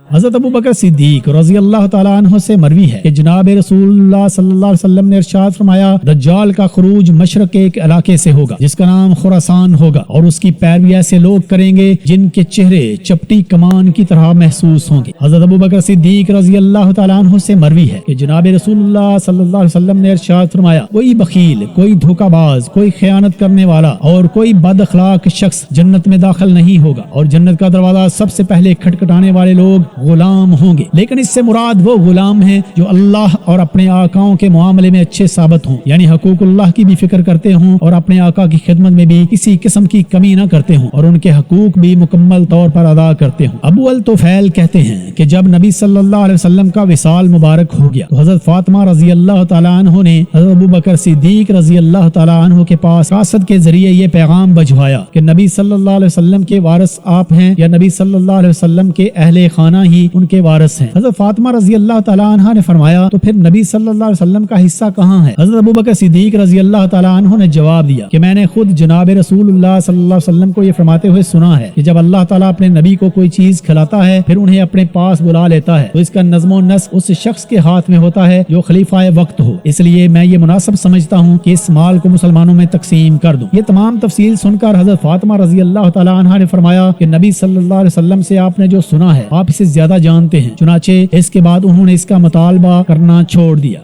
حضرت ابو بکر صدیق رضی اللہ تعالیٰ عنہ سے مروی ہے کہ جناب رسول اللہ صلی اللہ علیہ وسلم نے ارشاد فرمایا دجال کا خروج مشرق کے ایک علاقے سے ہوگا جس کا نام خراسان ہوگا، اور اس کی پیروی ایسے لوگ کریں گے جن کے چہرے چپٹی کمان کی طرح محسوس ہوں گے۔ حضرت ابو بکر صدیق رضی اللہ تعالیٰ عنہ سے مروی ہے کہ جناب رسول اللہ صلی اللہ علیہ وسلم نے ارشاد فرمایا کوئی بخیل، کوئی دھوکہ باز، کوئی خیانت کرنے والا اور کوئی بد اخلاق شخص جنت میں داخل نہیں ہوگا، اور جنت کا دروازہ سب سے پہلے کھٹکھٹانے والے لوگ غلام ہوں گے، لیکن اس سے مراد وہ غلام ہیں جو اللہ اور اپنے آقاؤں کے معاملے میں اچھے ثابت ہوں، یعنی حقوق اللہ کی بھی فکر کرتے ہوں اور اپنے آقا کی خدمت میں بھی کسی قسم کی کمی نہ کرتے ہوں اور ان کے حقوق بھی مکمل طور پر ادا کرتے ہوں۔ ابو الطفیل کہتے ہیں کہ جب نبی صلی اللہ علیہ وسلم کا وصال مبارک ہو گیا تو حضرت فاطمہ رضی اللہ تعالیٰ عنہ نے حضرت ابو بکر صدیق رضی اللہ تعالیٰ عنہ کے پاس قاصد کے ذریعے یہ پیغام بھجوایا کہ نبی صلی اللہ علیہ وسلم کے وارث آپ ہیں یا نبی صلی اللہ علیہ وسلم کے اہل خانہ ہی ان کے وارث ہیں۔ حضرت فاطمہ رضی اللہ تعالیٰ عنہ نے فرمایا تو پھر نبی صلی اللہ علیہ وسلم کا حصہ کہاں ہے؟ حضرت ابو بکر صدیق رضی اللہ تعالیٰ عنہ نے جواب دیا کہ میں نے خود جناب رسول اللہ صلی اللہ علیہ وسلم کو یہ فرماتے ہوئے سنا ہے کہ جب اللہ تعالیٰ اپنے نبی کو کوئی چیز کھلاتا ہے پھر انہیں اپنے پاس بلا لیتا ہے تو اس کا نظم و نسق اس شخص کے ہاتھ میں ہوتا ہے جو خلیفہ وقت ہو، اس لیے میں یہ مناسب سمجھتا ہوں کہ اس مال کو مسلمانوں میں تقسیم کر دوں۔ یہ تمام تفصیل سن کر حضرت فاطمہ رضی اللہ تعالیٰ عنہ نے فرمایا کہ نبی صلی اللہ علیہ وسلم سے آپ نے جو سنا ہے آپ اسے زیادہ جانتے ہیں، چنانچہ اس کے بعد انہوں نے اس کا مطالبہ کرنا چھوڑ دیا۔